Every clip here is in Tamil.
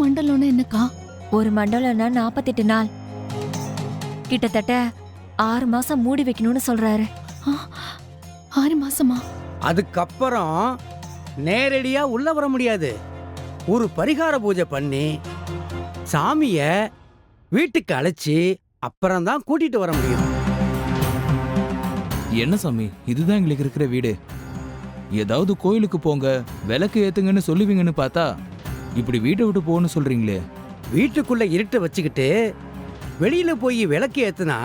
மண்டலம்னா என்னக்கா? ஒரு மண்டலம்னா 48 நாள், கிட்டத்தட்ட 6 மாசம் மூடி வைக்கணும்னு சொல்றாரு. 6 மாசமா? அதுக்கப்புறம் நேரடியா உள்ள வர முடியாது. ஒரு பரிகார பூஜை பண்ணி சாமிய வீட்டுக்கு அழைச்சி அப்புறம்தான் கூட்டிட்டு வர முடியும். என்ன சாமி, இதுதான் எங்களுக்கு இருக்கிற வீடு. ஏதாவது கோயிலுக்கு போங்க, விளக்கு ஏத்துங்கன்னு சொல்லுவீங்கன்னு பார்த்தா இப்படி வீட்டை விட்டு போகணும்னு சொல்றீங்களே. வீட்டுக்குள்ள இருட்டை வச்சுக்கிட்டு வெளியில போய் விளக்கு ஏத்துனா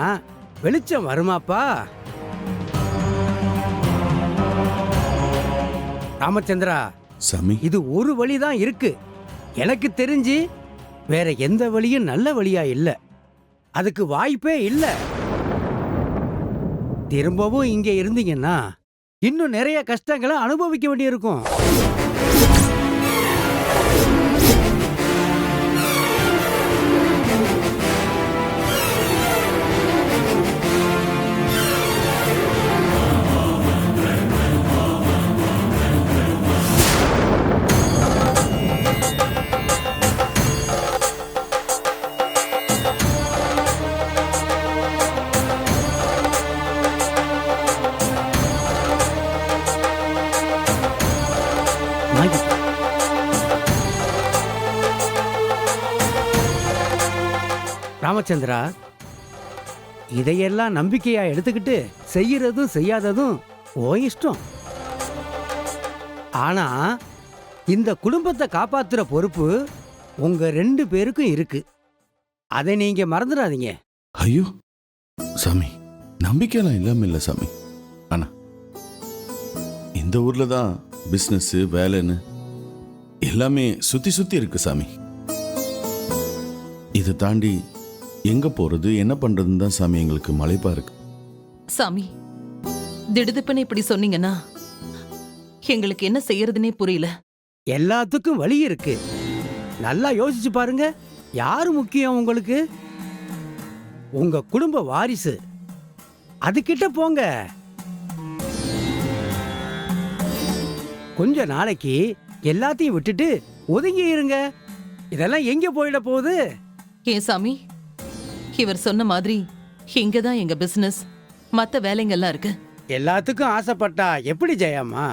வெளிச்சம் வருமாப்பா? ராமச்சந்திரா சாமி, இது ஒரு வழிதான் இருக்கு. எனக்கு தெரிஞ்சு வேற எந்த வழியும் நல்ல வழியா இல்ல. அதுக்கு வாய்ப்பே இல்ல. திரும்பவும் இங்க இருந்தீங்கன்னா இன்னும் நிறைய கஷ்டங்களை அனுபவிக்க வேண்டியிருக்கும். ராமச்சந்திரா, இதையெல்லாம் நம்பிக்கையா எடுத்துக்கிட்டு செய்யறதும் செய்யாததும் ஓ இஷ்டம். ஆனா இந்த குடும்பத்தை காப்பாத்துற பொறுப்பு உங்க 2 பேருக்கும் இருக்கு. அதை நீங்க மறந்துடாதீங்க. ஐயோ சாமி, நம்பிக்கையெல்லாம் இல்லாம இல்ல சாமி. ஆனா இந்த ஊர்ல தான் பிசினஸ் வேலைன்னு எல்லாமே சுத்தி சுத்தி இருக்கு சாமி. இதை தாண்டி எங்க போறது என்ன பண்றதுன்னு தான் சாமி எங்களுக்கு மலைப்பா இருக்கு. சாமி, திடுதிப்புன்னு இப்படி சொன்னீங்கன்னா எங்களுக்கு என்ன செய்யறதுனே புரியல. எல்லாத்துக்கும் வழி இருக்கு. நல்லா யோசிச்சு பாருங்க. யாரு முக்கியம் உங்களுக்கு? உங்க குடும்ப வாரிசு. அதுகிட்ட போங்க. கொஞ்ச நாளைக்கு எல்லாத்தையும் விட்டுட்டு ஒதுங்கி இருங்க. இதெல்லாம் எங்க போயிட போகுது? ஏன் சாமி, இவர் சொன்ன மாதிரி இங்கதான் எங்க பிசினஸ் மத்த வேலைங்கெல்லாம் இருக்கு. எல்லாத்துக்கும் ஆசைப்பட்டா எப்படி ஜெயம்மா?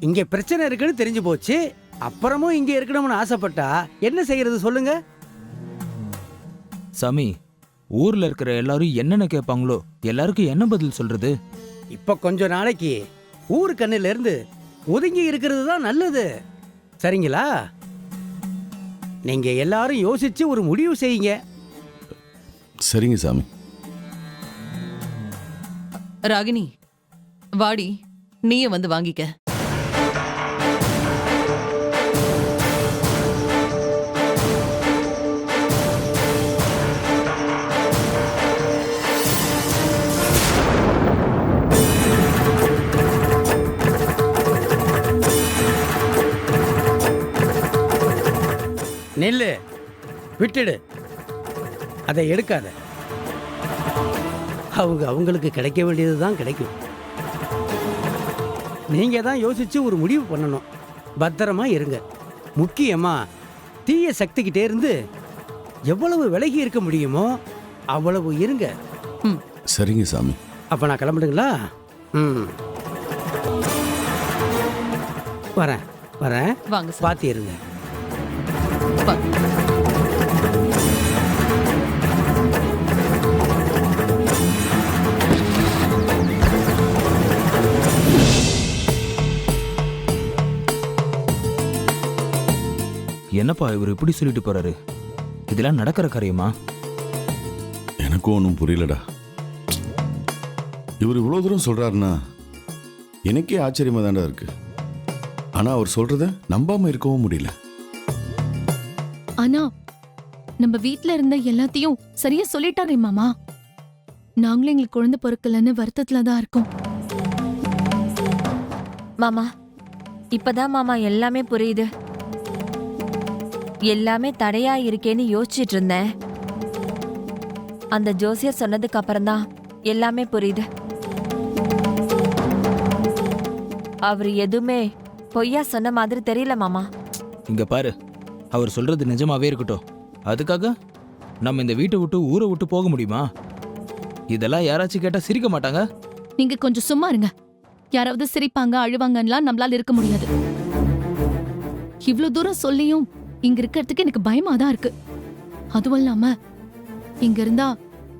இங்க பிரச்சனை இருக்குன்னு தெரிஞ்சு போச்சு. அப்புறமும் இங்க இருக்கணும்னு ஆசைப்பட்டா என்ன செய்யறது சொல்லுங்க? சாமி, ஊர்ல இருக்கிற எல்லாரும் என்னென்ன கேட்பாங்களோ எல்லாருக்கும் என்ன பதில் சொல்றது? இப்ப கொஞ்ச நாளைக்கு ஊரு கண்ணுல இருந்து ஒதுங்கி இருக்கிறது தான் நல்லது. சரிங்களா? நீங்க எல்லாரும் யோசிச்சு ஒரு முடிவு செய்யுங்க. சரிங்க சாமி. ராகினி, வாடி, நீயே வந்து வாங்கிக்க. நெல்லு விட்டுடு, அதை எடுக்காத. அவங்களுக்கு கிடைக்க வேண்டியது தான் கிடைக்கும். நீங்க தான் யோசிச்சு ஒரு முடிவு பண்ணணும். பத்திரமா இருங்க. முக்கியமா தீய சக்திக்கிட்டே இருந்து எவ்வளவு விலகி இருக்க முடியுமோ அவ்வளவு இருங்க. சரிங்க சாமி. அப்ப நான் கிளம்பிடுங்களா? வரேன் வரேன். வாங்க சார். பார்த்து இருங்க. என்னப்பா இவர் இப்படி சொல்லிட்டு போறாரு? இதெல்லாம் நடக்கிற காரியமா? எனக்கும் ஒன்றும் புரியலடா. இவர் இவ்வளோ தூரம் சொல்றாருன்னா எனக்கே ஆச்சரியமா தாண்டா இருக்கு. ஆனா அவர் சொல்றத நம்பாம இருக்கவும் முடியல. ஆனா நம்ம வீட்ல இருந்த எல்லாத்தையும் சரியா சொல்லிட்டாரே மாமா. நாங்களும் எங்களுக்கு குழந்தை பொறுக்கலன்னு வருத்தத்துல தான் இருக்கோம். மாமா, இப்பதான் மாமா எல்லாமே புரியுது. எல்லாமே தடையா இருக்கேன்னு யோசிச்சிட்டு இருந்தேன். அந்த ஜோசியர் சொன்னதுக்கு அப்புறம் தான் எல்லாமே புரியுது. அவர் எதுவுமே பொய்யா சொன்ன மாதிரி தெரியல மாமா. இங்க பாரு, அவர் சொல்றது நிஜமாவே இருக்கட்டும். அதுக்காக நம்ம இந்த வீட்டை விட்டு ஊரை விட்டு போக முடியுமா? இதெல்லாம் யாராச்சும் கேட்டா சிரிக்க மாட்டாங்க? நீங்க கொஞ்சம் சும்மா இருங்க. யாராவது சிரிப்பாங்க அழுவாங்கலாம் நம்மளால இருக்க முடியாது. இவ்ளோ தூரம் சொல்லியும் இங்க இருக்கிறதுக்கு எனக்கு பயமா தான் இருக்கு. அதுவும் இல்லாம இங்க இருந்தா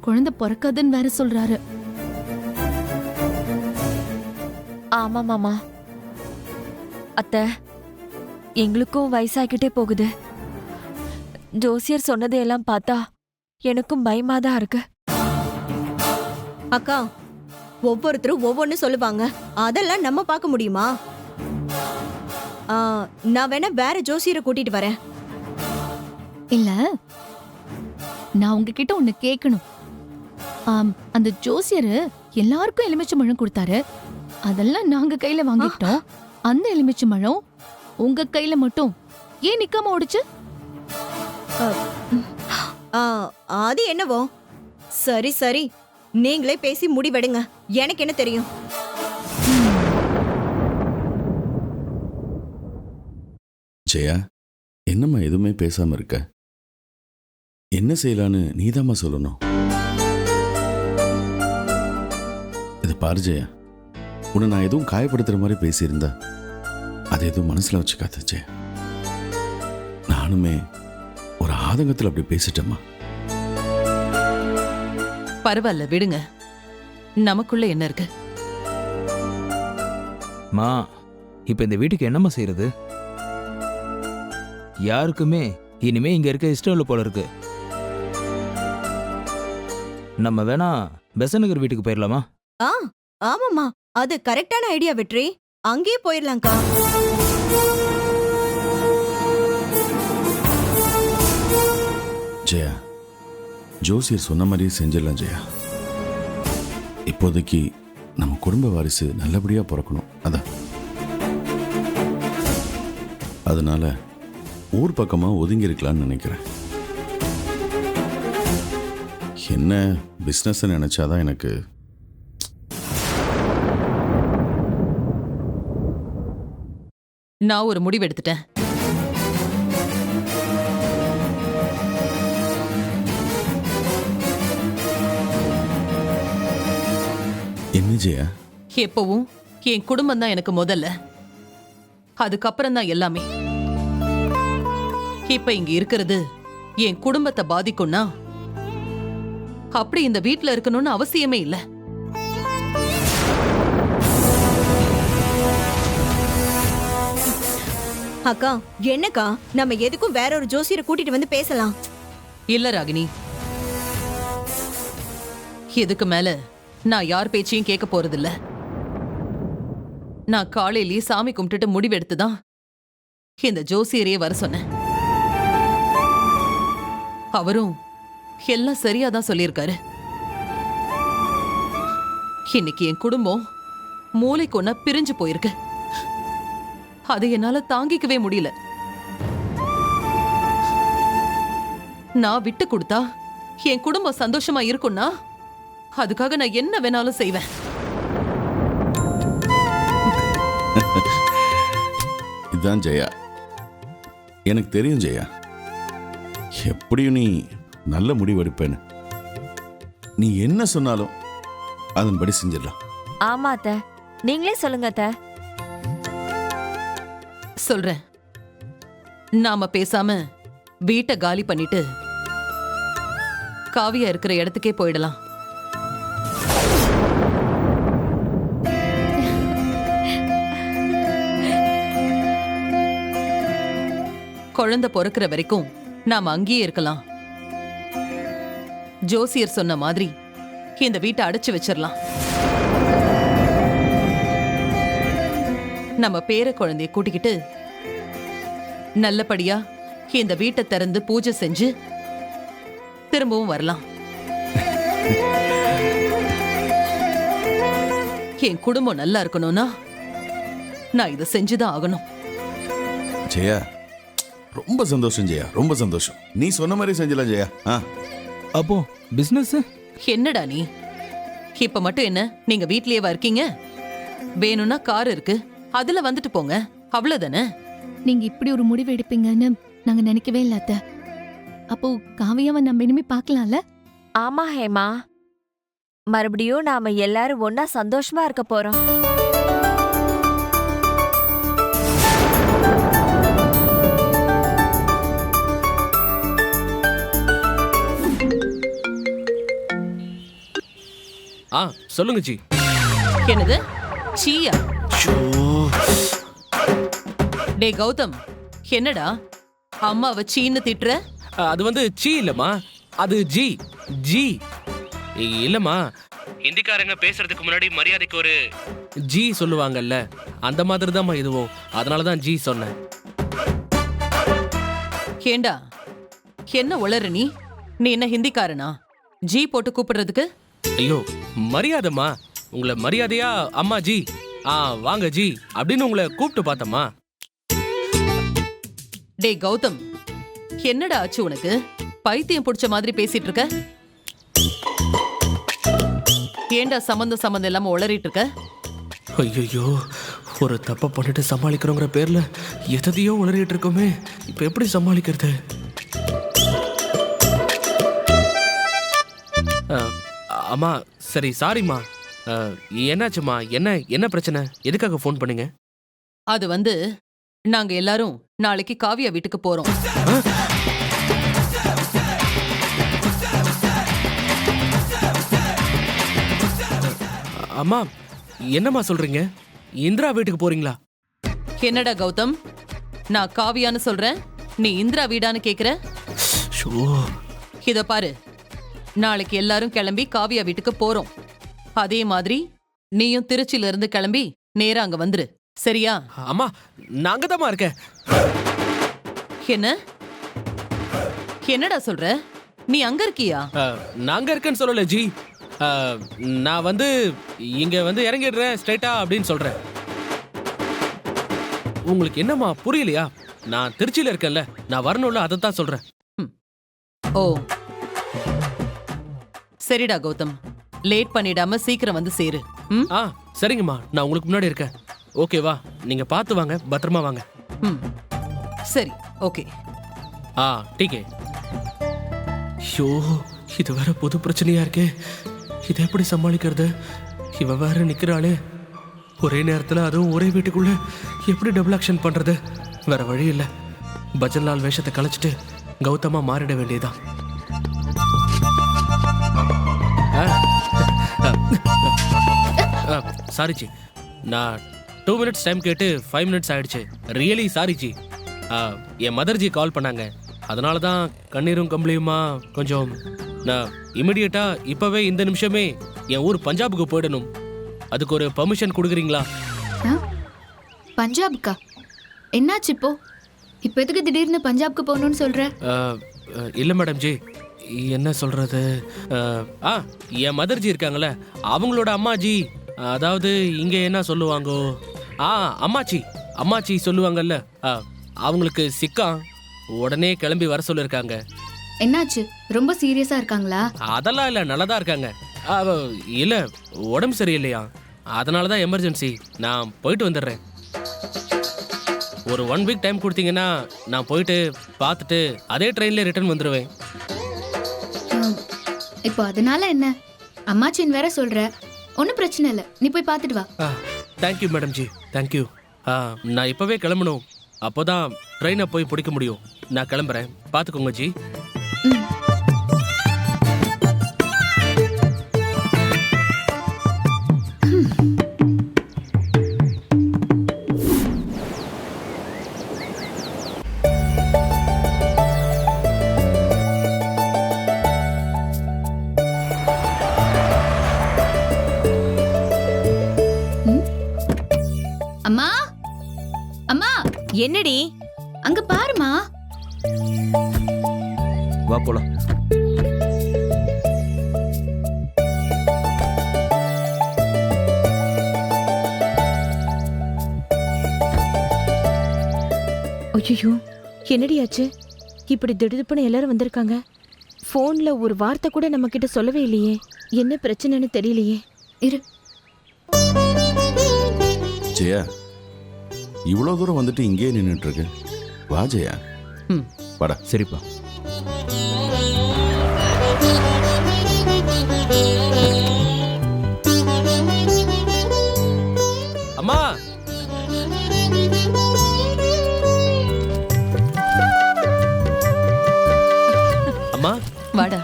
குழந்தை பிறக்காதுன்னு வேற சொல்றாரு. ஆமா மாமா. அத்தை, எங்களுக்கும் வயசாகிட்டே போகுது. ஜோசியர் சொன்னதையெல்லாம் பார்த்தா எனக்கும் பயமா தான் இருக்கு. அக்கா, ஒவ்வொருத்தரும் ஒவ்வொன்னு சொல்லுவாங்க. அதெல்லாம் நம்ம பார்க்க முடியுமா? நான் வேணா வேற ஜோசியரை கூட்டிட்டு வரேன். இல்ல, நான் உங்ககிட்ட ஒண்ணு கேட்கணும். அந்த ஜோசியரு எல்லாருக்கும் எலுமிச்சம்பழம் கொடுத்தாரு. அதெல்லாம் நாங்க கையில வாங்கிட்டோம். அந்த எலுமிச்சம்பழம் உங்க கையில மட்டும் ஏன் நிக்காம ஓடுச்சு? அது என்னவோ. சரி சரி, நீங்களே பேசி முடிவெடுங்க. எனக்கு என்ன தெரியும்? ஜெயா, என்னம்மா எதுவுமே பேசாம இருக்க? என்ன செய்யலான்னு நீதாம்மா சொல்லணும். இது பாரு ஜெயா, உன்னை நான் எதுவும் காயப்படுத்துற மாதிரி பேசியிருந்தா அது எதுவும் மனசுல வச்சுக்காத ஜெயா. நானுமே ஒரு ஆதங்கத்தில் அப்படி பேசிட்டேம்மா. பரவாயில்ல, விடுங்க. நமக்குள்ள என்ன இருக்கு? மா, இப்ப இந்த வீட்டுக்கு என்னம்மா செய்யறது? யாருக்குமே இனிமே இங்க இருக்க இஷ்டம் இல்லை போல இருக்கு. நம்ம வேணா பெசநகர் வீட்டுக்கு போயிடலாமா? ஆமாமா, அது கரெக்டான ஐடியா வெற்றி. அங்கேயே போயிடலாம்க்கா. ஜெயா, ஜோசியர் சொன்ன மாதிரியே செஞ்சிடலாம் ஜெயா. இப்போதைக்கு நம்ம குடும்ப வாரிசு நல்லபடியா பிறக்கணும், அதான். அதனால ஊர் பக்கமா ஒதுங்கி இருக்கலாம்னு நினைக்கிறேன். என்ன பிசினஸ் நினைச்சாதான் எனக்கு நான் ஒரு முடிவு எடுத்துட்டேன். என்ன ஜெயா? எப்பவும் என் குடும்பம் தான் எனக்கு முதல்ல, அதுக்கப்புறம் தான் எல்லாமே. இப்ப இங்க இருக்கிறது என் குடும்பத்தை பாதிக்கும்னா அப்படி இந்த வீட்ல இருக்கணும்னு அவசியமே இல்ல. அக்கா, என்னக்கா, நம்ம எதுக்கும் வேற ஒரு ஜோசியரை கூட்டிட்டு வந்து பேசலாம். இல்ல ராகினி, இதுக்கு மேல நான் யார் பேச்சையும் கேட்க போறதில்ல. நான் காலையிலேயே சாமி கும்பிட்டுட்டு முடிவெடுத்துதான் இந்த ஜோசியரையே வர சொன்னேன். அவரும் எல்லாம் சரியாதான் சொல்லியிருக்காரு. இன்னைக்கு என் குடும்பம் மூளைக்கு ஒன்னா பிரிஞ்சு போயிருக்கு. அதை என்னால தாங்கிக்கவே முடியல. நான் விட்டு கொடுத்தா என் குடும்பம் சந்தோஷமா இருக்கும்னா அதுக்காக நான் என்ன வேணாலும் செய்வேன். இதுதான் ஜெயா. எனக்கு தெரியும் ஜெயா, எப்படியும் நீ நல்ல முடிவெடுப்பேன்னு. நீ என்ன சொன்னாலும் அதன்படி செஞ்சிடலாம். ஆமா அத்தை, நீங்களே சொல்லுங்க அத்தை. சொல்றேன். நாம பேசாம வீட்டை காலி பண்ணிட்டு காவியா இருக்கிற இடத்துக்கே போயிடலாம். குழந்தை பிறக்கிற வரைக்கும் நாம அங்கேயே இருக்கலாம். ஜோசியர் சொன்ன மாதிரி இந்த வீட்டை அடைச்சு வச்சிடலாம். நம்ம பேர குழந்தைய கூட்டிக்கிட்டு நல்லபடியா இந்த வீட்டை திறந்து பூஜை செஞ்சு திரும்பவும் வரலாம். என் குடும்பம் நல்லா இருக்கணும்னா நான் இதை செஞ்சுதான் ஆகணும். ஜெயா, ரொம்ப சந்தோஷம் ஜெயா, ரொம்ப சந்தோஷம். நீ சொன்ன மாதிரி செஞ்சலாம் ஜெயா. அப்போ பிசினஸ் என்னடா நீ இப்ப மட்டும் என்ன நீங்க வீட்லயேவா இருக்கீங்க? வேணும்னா கார் இருக்கு, அதுல வந்துட்டு போங்க, அவ்வளவுதானே. நீங்க இப்படி ஒரு முடிவு எடுப்பீங்கன்னு நாங்க நினைக்கவே இல்ல அத்தை. அப்போ காவியாவை நம்ம இனிமே பார்க்கலாம்ல? ஆமா ஹேமா, மறுபடியும் நாம எல்லாரும் ஒன்னா சந்தோஷமா இருக்க போறோம். சொல்லுங்க ஜி. என்னது சீயா? டே கௌதம், என்னடா அம்மாவை சீன்னு திட்டுற? அது வந்து சீ இல்லம்மா, அது ஜி. ஜி இல்லம்மா, ஹிந்திக்காரங்க பேசுறதுக்கு முன்னாடி மரியாதைக்கு ஒரு ஜி சொல்லுவாங்கல்ல, அந்த மாதிரி தான்மா இதுவும். அதனாலதான் ஜி சொன்னேன். ஏண்டா என்ன உளறு நீ? நீ என்ன ஹிந்திக்காரனா ஜி போட்டு கூப்பிடுறதுக்கு? ஐயோ மரியாதைம்மா, உங்களை மரியாதையா அம்மா ஜி, வாங்க ஜி அப்படின்னு உங்களை கூப்பிட்டு பார்த்தம்மா. டே கௌதம், என்னடா ஆச்சு உனக்கு? பைத்தியம் பிடிச்ச மாதிரி பேசிட்டு இருக்க. ஏண்டா சம்பந்தம் இல்லாம உளறிட்டு இருக்க? ஐயோ, ஒரு தப்பை பண்ணிட்டு சமாளிக்கிறோங்கிற பேர்ல எதையோ உளறிட்டு இருக்கோமே, இப்ப எப்படி சமாளிக்கிறது? அம்மா சரி, சாரிம்மா. என்னாச்சுமா? என்ன பிரச்சனை? எதுக்காக ஃபோன் பண்ணீங்க? அது வந்து நாங்க எல்லாரும் நாளைக்கு காவியா வீட்டுக்கு போறோம். அம்மா என்னம்மா சொல்றீங்க? இந்திரா வீட்டுக்கு போறீங்களா? என்னடா கௌதம், நான் காவியான்னு சொல்றேன், நீ இந்திரா வீடான்னு கேக்குற? இத பாரு, நாளைக்கு எல்லாரும் கிளம்பி காவியா வீட்டுக்கு போறோம். அதே மாதிரி நீயும் திருச்சியில இருந்து கிளம்பி நேரா அங்க வந்துரு, சரியா? அம்மா நாங்க தான் இருக்கேன். என்னடா சொல்ற? நீ அங்க இருக்கியா? நாங்க இருக்கேன்னு சொல்லல ஜி. நான் வந்து இங்க வந்து இறங்கிடுறேன் ஸ்ட்ரைட்டா அப்படின்னு சொல்றேன். உங்களுக்கு என்னம்மா புரியலையா? நான் திருச்சியில இருக்கேன்ல, நான் வரணும்ல, அதை தான் சொல்றேன். ஓ சரிடா கௌதம், லேட் பண்ணிடாம சீக்கிரம் வந்து சேரு. சரிங்கம்மா, நான் உங்களுக்கு முன்னாடி இருக்கேன். ஓகேவா? நீங்க பார்த்து வாங்க, பத்திரமா வாங்க. சரி, ஓகே. டீகே. ஷோ, இது வேற புது பிரச்சனையா இருக்கே. இதை எப்படி சமாளிக்கிறது? இவ வேற நிக்கிறாளே ஒரே நேரத்துல, அதுவும் ஒரே வீட்டுக்குள்ள. எப்படி டபுள் ஆக்ஷன் பண்றது? வேற வழி இல்ல. பஜன்லால் வேஷத்தை கலைச்சிட்டு கௌதமா மாறிட வேண்டியதான். சாரி ஜி, நான் 2 minutes டைம் கேட்டு 5 minutes ஆயிடுச்சு. Really sorry ji. என் மதர் ஜி கால் பண்ணாங்க, அதனால தான் கண்ணீரும் கம்பளியுமா கொஞ்சம். நான் இமிடியேட்டா இப்பவே இந்த நிமிஷமே என் ஊர் பஞ்சாபுக்கு போயிடணும். அதுக்கு ஒரு பர்மிஷன் கொடுக்குறீங்களா? பஞ்சாபுக்கா? என்னாச்சு இப்போ? இப்போ எதுக்கு திடீர்னு பஞ்சாபுக்கு போகணும்னு சொல்ற? இல்லை மேடம் ஜி, என்ன சொல்றது, என் மதர் ஜி இருக்காங்கல்ல, அவங்களோட அம்மாஜி, அதாவது இங்க என்ன சொல்லுவாங்கோ, அம்மாச்சி சொல்லுவாங்கல்ல, அவங்களுக்கு சிக்கா, உடனே கிளம்பி வர சொல்லிருக்காங்க. என்னாச்சு? ரொம்ப சீரியஸா இருக்காங்களா? அதெல்லாம் இல்ல, நல்லதா இருக்காங்க. இல்ல உடம்பு சரியில்லையா, அதனாலதான் எமர்ஜென்சி. நான் போயிட்டு வந்துடுறேன். ஒரு 1 week டைம் கொடுத்தீங்கன்னா நான் போயிட்டு பார்த்துட்டு அதே ட்ரெயின்ல ரிட்டர்ன் வந்துடுவேன். இப்போ அதனால என்ன? அம்மாச்சின்னு வேற சொல்ற, ஒன்றும் பிரச்சனை இல்லை, நீ போய் பார்த்துட்டு வா. Thank you madam G, thank you. நான் இப்போவே கிளம்பணும், அப்போதான் ட்ரெயினை போய் பிடிக்க முடியும். நான் கிளம்புறேன், பார்த்துக்கோங்க ஜி. அம்மா, அம்மா, என்னடி? அங்க பாருமா. வா போலாம். ஐயோ, என்னடியாச்சு? இப்படி திடுதுப்புன்னு எல்லாரும் வந்திருக்காங்க. போன்ல ஒரு வார்த்தை கூட நம்ம கிட்ட சொல்லவே இல்லையே. என்ன பிரச்சனைன்னு தெரியலையே. இரு. ஜெயா, இவ்வளோ தூரம் வந்துட்டு இங்கேயே நின்றுட்டு இருக்கு. வா ஜெயா. ம். வாடா. சரிப்பா. அம்மா அம்மா வாடா.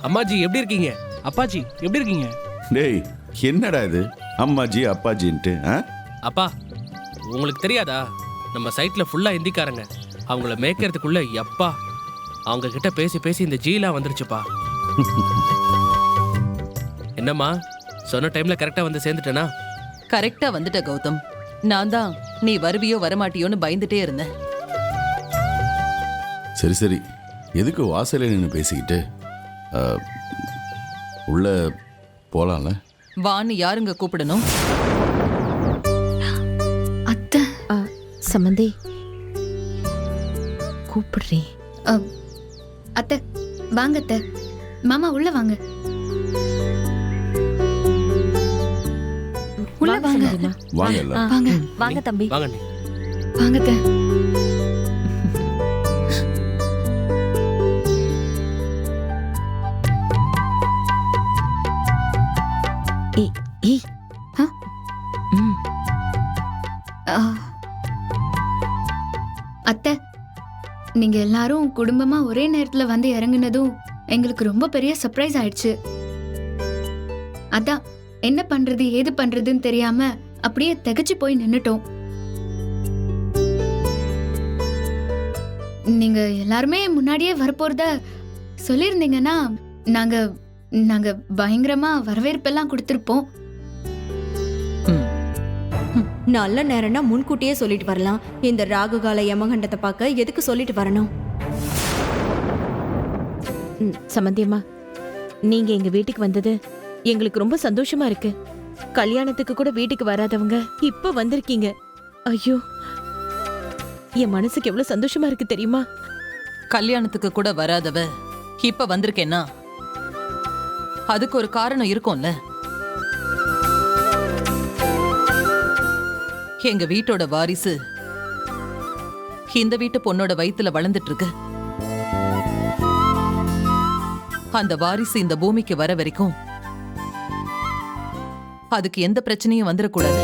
அம்மாஜி எப்படி இருக்கீங்க? அப்பாஜி எப்படி இருக்கீங்க? டேய், என்னடா இது அம்மாஜி அப்பாஜின்ட்டு? அப்பா உங்களுக்கு தெரியாதா, நம்ம சைட்ல ஃபுல்லா ஹிந்திக்காரங்க. அவங்கள மேய்க்கிறதுக்குள்ள எப்பா அவங்க கிட்ட பேசி பேசி இந்த ஜீலா வந்துருச்சுப்பா. என்னம்மா சொன்ன டைம்ல கரெக்டா வந்து சேர்ந்துட்டேனா? கரெக்டா வந்துட்ட கௌதம். நான் தான் நீ வருவியோ வரமாட்டியோன்னு பயந்துட்டே இருந்தேன். சரி சரி, எதுக்கு வாசல்ல நின்று பேசிக்கிட்டு? உள்ள போலாம்ல? வான்னு யாருங்க கூப்பிடணும்? அத்தை. சம்மந்தி கூப்பிடுறேன். அத்தை வாங்க அத்தை. மாமா உள்ள வாங்க. உள்ள வாங்க. வாங்க எல்லாம். வாங்க வாங்க தம்பி. வாங்க நீ. வாங்க அத்தை. ஏய் ஏய் ஆ? ம். ஆ. அத்தை, நீங்க எல்லாரும் குடும்பமா ஒரே நேரத்துல வந்து இறங்குனதும் எங்களுக்கு ரொம்ப பெரிய சர்ப்ரைஸ் ஆயிடுச்சு. அதான் என்ன பண்றது ஏது பண்றதுன்னு தெரியாம அப்படியே திகைச்சு போய் நின்னுட்டோம். நீங்க எல்லாருமே முன்னாடியே வரப்போறத சொல்லியிருந்தீங்கன்னா நாங்க நாங்க பயங்கரமா வரவேற்பெல்லாம் கொடுத்திருப்போம். நல்ல நேரம்னா முன்கூட்டியே சொல்லிட்டு வரலாம். இந்த ராகுகால யமகண்டத்தை பார்க்க எதுக்கு சொல்லிட்டு வரணும்? சம்மந்தியம்மா, நீங்க எங்க வீட்டுக்கு வந்தது எங்களுக்கு ரொம்ப சந்தோஷமா இருக்கு. கல்யாணத்துக்கு கூட வீட்டுக்கு வராதவங்க இப்ப வந்திருக்கீங்க. ஐயோ, என் மனசுக்கு எவ்வளவு சந்தோஷமா இருக்கு தெரியுமா? கல்யாணத்துக்கு கூட வராதவ இப்ப வந்திருக்கேன்னா அதுக்கு ஒரு காரணம் இருக்கும்ல. எங்க வீட்டோட வாரிசு இந்த வீட்டு பொண்ணோட வயித்துல வளர்ந்துட்டு இருக்கு. அந்த வாரிசு இந்த பூமிக்கு வர வரைக்கும் அதுக்கு எந்த பிரச்சனையும் வந்துடக்கூடாது.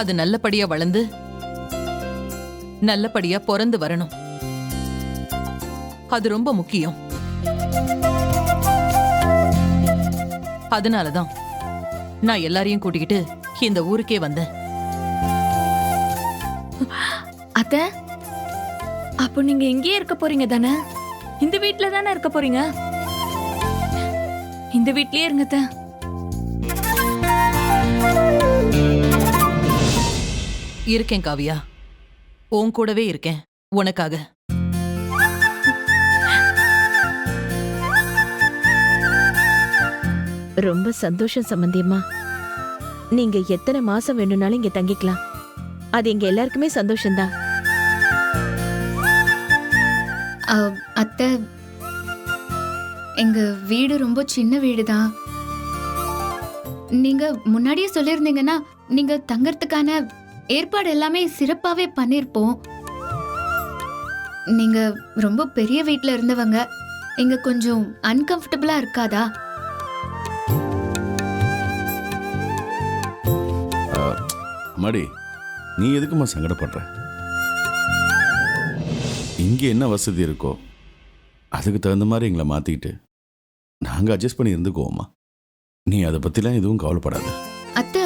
அது நல்லபடியா வளர்ந்து நல்லபடியா பிறந்து வரணும். அது ரொம்ப முக்கியம். அதனாலதான் நான் எல்லாரையும் கூட்டிக்கிட்டு இந்த ஊருக்கே வந்தேன். அத்தை, அப்போ நீங்க இங்கேயே இருக்க போறீங்க தானே? இந்த வீட்ல தானே இருக்க போறீங்க? இந்த வீட்லயே இருங்க அத்தை. இருக்கேன் காவியா, உன் கூடவே இருக்கேன் உனக்காக. ரொம்ப சந்தோஷம் சம்மந்தியம்மா. நீங்க எத்தனை மாசம் வேணும்னாலும் இங்க தங்கிக்கலாம். அது எங்க எல்லாருக்குமே சந்தோஷம்தான். அத்தை, எங்க வீடு ரொம்ப சின்ன வீடு தான். நீங்க முன்னாடியே சொல்லியிருந்தீங்கன்னா நீங்க தங்கறதுக்கான ஏற்பாடு எல்லாமே சிறப்பாவே பண்ணிருப்போம். நீங்க ரொம்ப பெரிய வீட்ல இருந்தவங்க, இங்க கொஞ்சம் அன்கம்ஃபர்டபுளா இருக்காதா? அம்மாடி, நீ எதுக்குமா சங்கடப்படுற? இங்கே என்ன வசதி இருக்கோ அதுக்கு தகுந்த மாதிரி எங்களை மாற்றிக்கிட்டு நாங்கள் அட்ஜஸ்ட் பண்ணி இருந்துக்குவோம்மா. நீ அதை பற்றிலாம் எதுவும் கவலைப்படாத. அத்தை,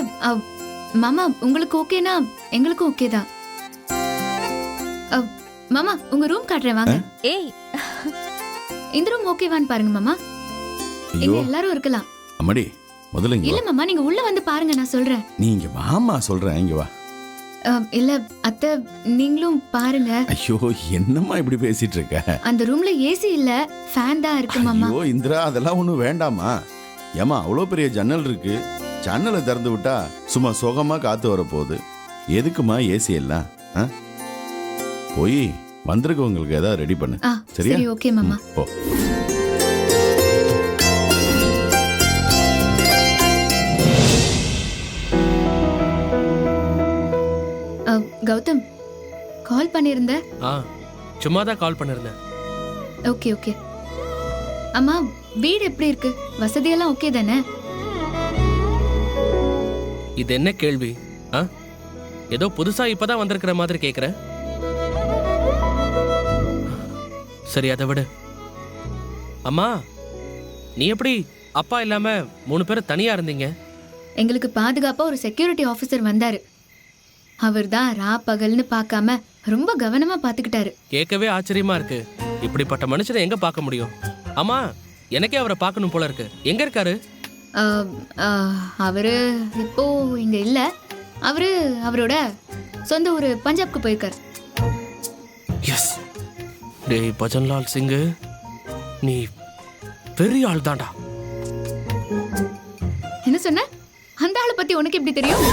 மாமா உங்களுக்கு ஓகேனா எங்களுக்கும் ஓகே தான். மாமா, உங்க ரூம் காட்டுறேன் வாங்க. ஏய், இந்த ரூம் ஓகேவான்னு பாருங்க மாமா. ஐயோ இங்க எல்லாரும் இருக்கலாம். அம்மாடி, முதல்ல இங்க இல்ல வா. மாமா, நீங்க உள்ள வந்து பாருங்க, நான் சொல்றேன். நீ இங்க வாமா, சொல்றேன், இங்க வா. இல்ல அத்தை, நீங்களும் பாருங்க. ஐயோ, என்னம்மா இப்படி பேசிட்டு இருக்க? அந்த ரூம்ல ஏசி இல்ல, ஃபேன் தான் இருக்கு மாமா. ஐயோ இந்திரா, அதெல்லாம் ஒன்றும் வேண்டாமா. ஏமா, அவ்வளோ பெரிய ஜன்னல் இருக்கு, ஜன்னலை திறந்து விட்டா சும்மா சுகமா காத்து வரப்போகுது. எதுக்குமா ஏசி எல்லாம்? போய் வந்திருக்கவங்களுக்கு ஏதாவது ரெடி பண்ணு. சரியா? சரி, ஓகே மாமா. போ. கௌதம் கால் பண்ணியிருந்த? ஆ சும்மா தான் கால் பண்ணிருந்தேன். Okay okay. அம்மா வீடு எப்படி இருக்கு? வசதியெல்லாம் ஓகே தானே? இது என்ன கேள்வி? ஆ ஏதோ புதுசா இப்பதான் வந்திருக்கிற மாதிரி கேக்குற. சரி அதை விடு. அம்மா நீ எப்படி அப்பா இல்லாம 3 பேரும் தனியா இருந்தீங்க? எங்களுக்கு பாதுகாப்பா ஒரு செக்யூரிட்டி ஆபீசர் வந்தாரு. அவர் தான் ரா பகல்னு பார்க்காம ரொம்ப கவனமா பாத்துக்கிட்டாரு. கேட்கவே ஆச்சரியமா இருக்கு. இப்படிப்பட்ட மனுஷனை எங்க பார்க்க முடியும்? அம்மா எனக்கே அவரை பார்க்கணும் போல இருக்கு. எங்க இருக்காரு? அவரு இப்போ இங்க இல்ல. அவரு அவரோட சொந்த ஊரு பஞ்சாப்க்கு போயிருக்காரு. எஸ். டேய் பஜன்லால் சிங், நீ பெரிய ஆள் தான்டா. என்ன சொன்ன? அந்த ஆளை பத்தி உனக்கு எப்படி தெரியும்?